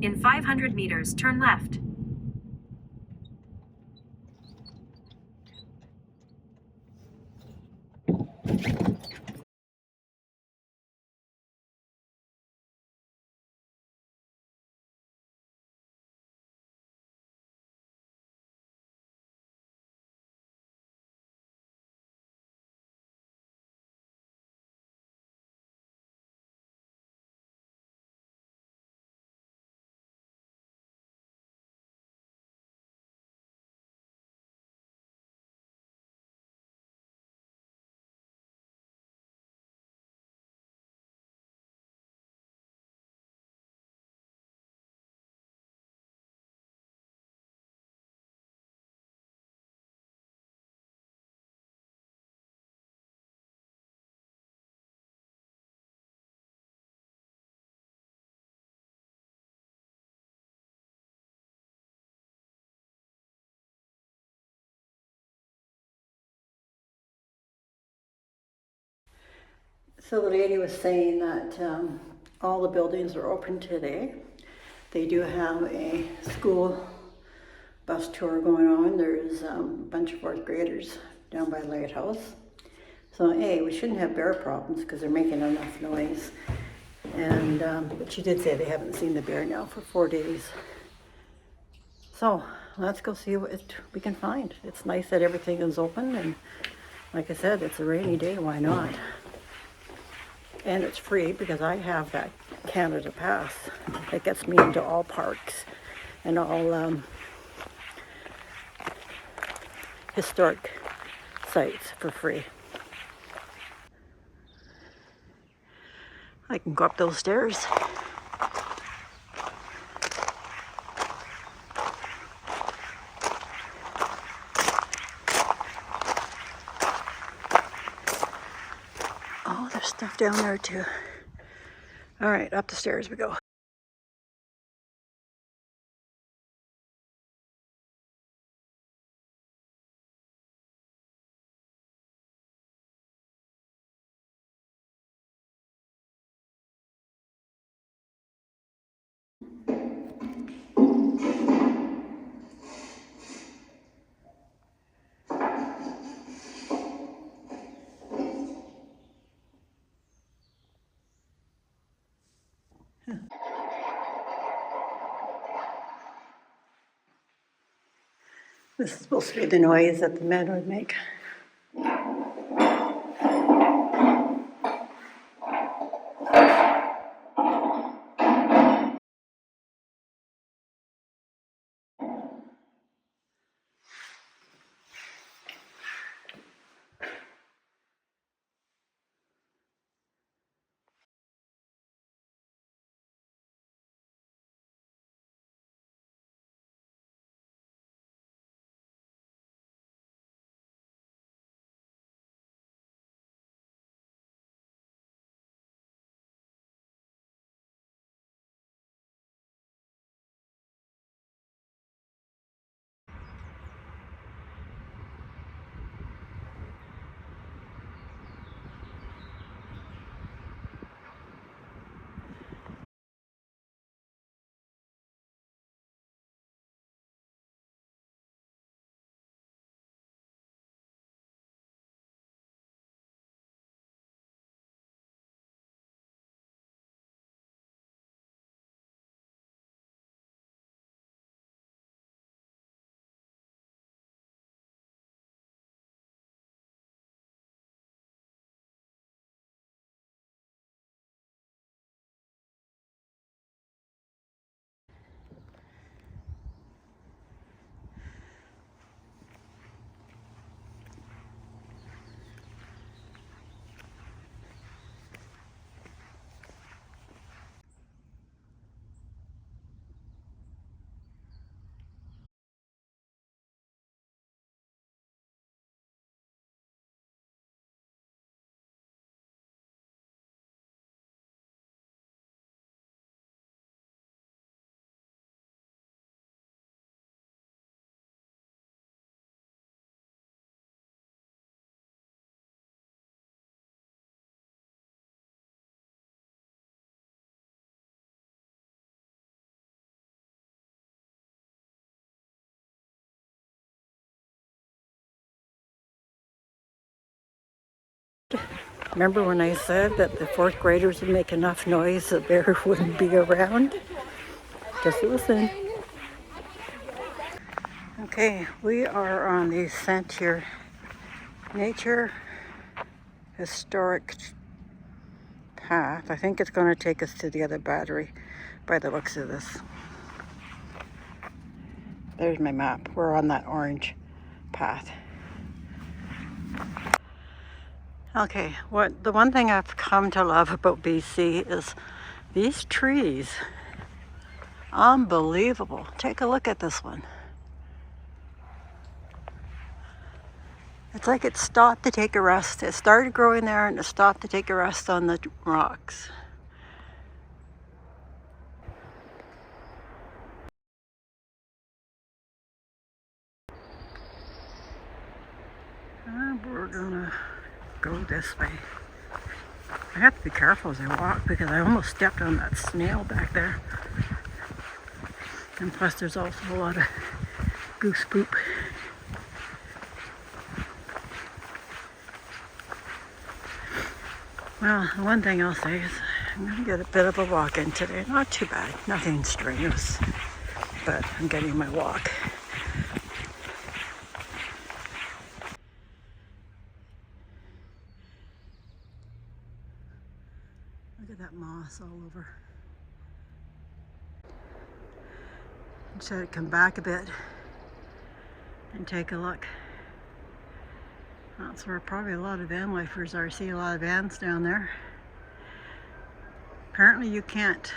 In 500 meters, turn left. So the lady was saying that all the buildings are open today. They do have a school bus tour going on. There's a bunch of fourth graders down by Lighthouse. So A, we shouldn't have bear problems because they're making enough noise. And but she did say they haven't seen the bear now for 4 days. So let's go see what we can find. It's nice that everything is open, and like I said, it's a rainy day, why not? And it's free because I have that Canada Pass that gets me into all parks and all historic sites for free. I can go up those stairs. Oh, there's stuff down there too. All right, up the stairs we go. This is supposed to be the noise that the men would make. Remember when I said that the fourth graders would make enough noise the bear wouldn't be around? Just listen. Okay, we are on the Sentier Nature Historic Path. I think it's going to take us to the other battery by the looks of this. There's my map. We're on that orange path. Okay, the one thing I've come to love about BC is these trees. Unbelievable. Take a look at this one. It's like it stopped to take a rest. It started growing there and it stopped to take a rest on the rocks. We're gonna go this way. I have to be careful as I walk because I almost stepped on that snail back there. And plus there's also a lot of goose poop. Well, the one thing I'll say is I'm gonna get a bit of a walk in today. Not too bad, nothing strenuous, but I'm getting my walk. Look at that moss all over. So come back a bit and take a look. That's where probably a lot of van lifers are. I see a lot of vans down there. Apparently you can't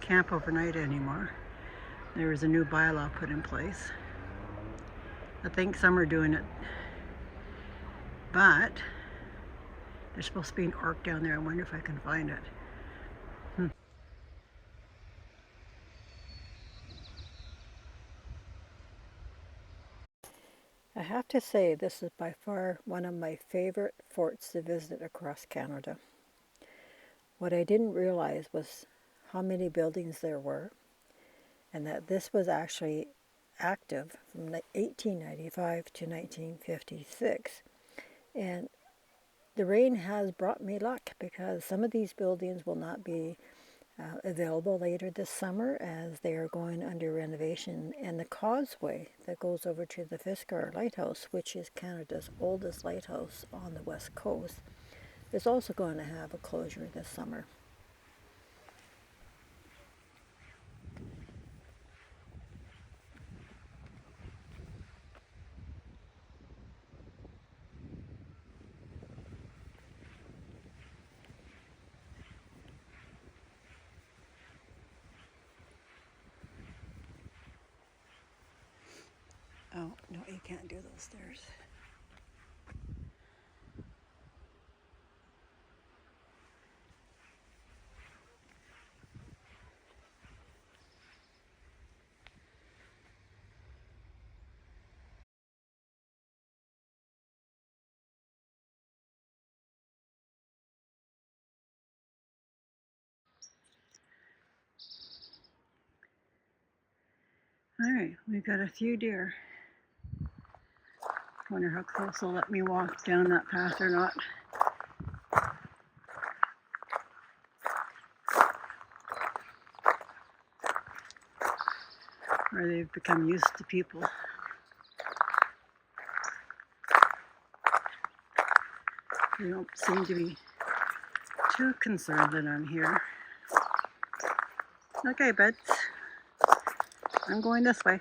camp overnight anymore. There was a new bylaw put in place. I think some are doing it, but there's supposed to be an orc down there. I wonder if I can find it. I have to say this is by far one of my favorite forts to visit across Canada. What I didn't realize was how many buildings there were, and that this was actually active from 1895 to 1956. And the rain has brought me luck because some of these buildings will not be available later this summer as they are going under renovation, and the causeway that goes over to the Fisgard Lighthouse, which is Canada's oldest lighthouse on the west coast, is also going to have a closure this summer. Oh, no, you can't do those stairs. All right, we've got a few deer. Wonder how close they'll let me walk down that path or not. Or they've become used to people. They don't seem to be too concerned that I'm here. Okay, buds. I'm going this way.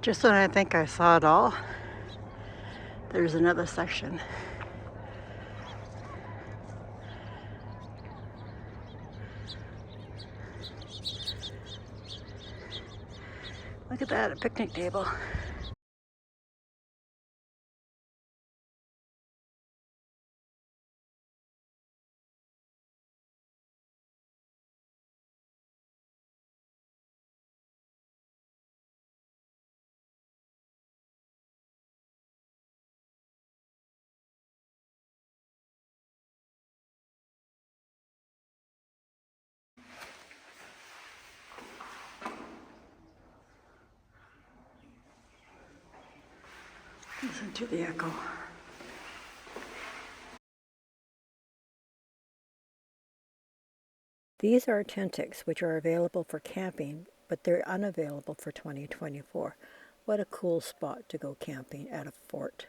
Just when I think I saw it all, there's another section. that, a picnic table. Listen to the echo. These are oTENTiks, which are available for camping, but they're unavailable for 2024. What a cool spot to go camping at a fort.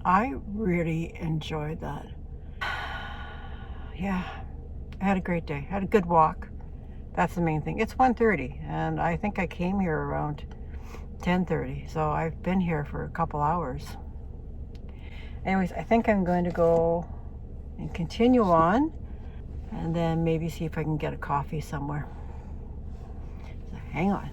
I really enjoyed that. Yeah, I had a great day. Had a good walk. That's the main thing. It's 1:30, and I think I came here around 10:30, so I've been here for a couple hours. Anyways, I think I'm going to go and continue on, and then maybe see if I can get a coffee somewhere. So hang on.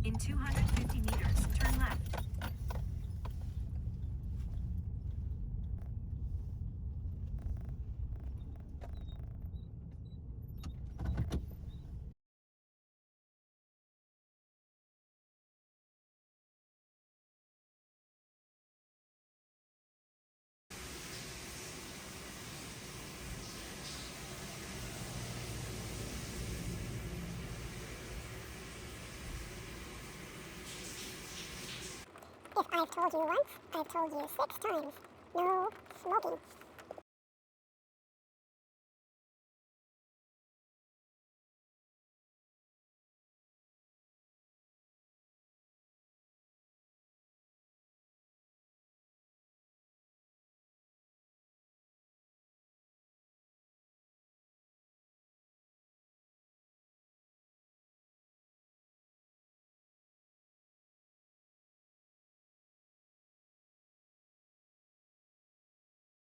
In 250 meters, turn left. If I've told you once, I've told you 6 times. No smoking.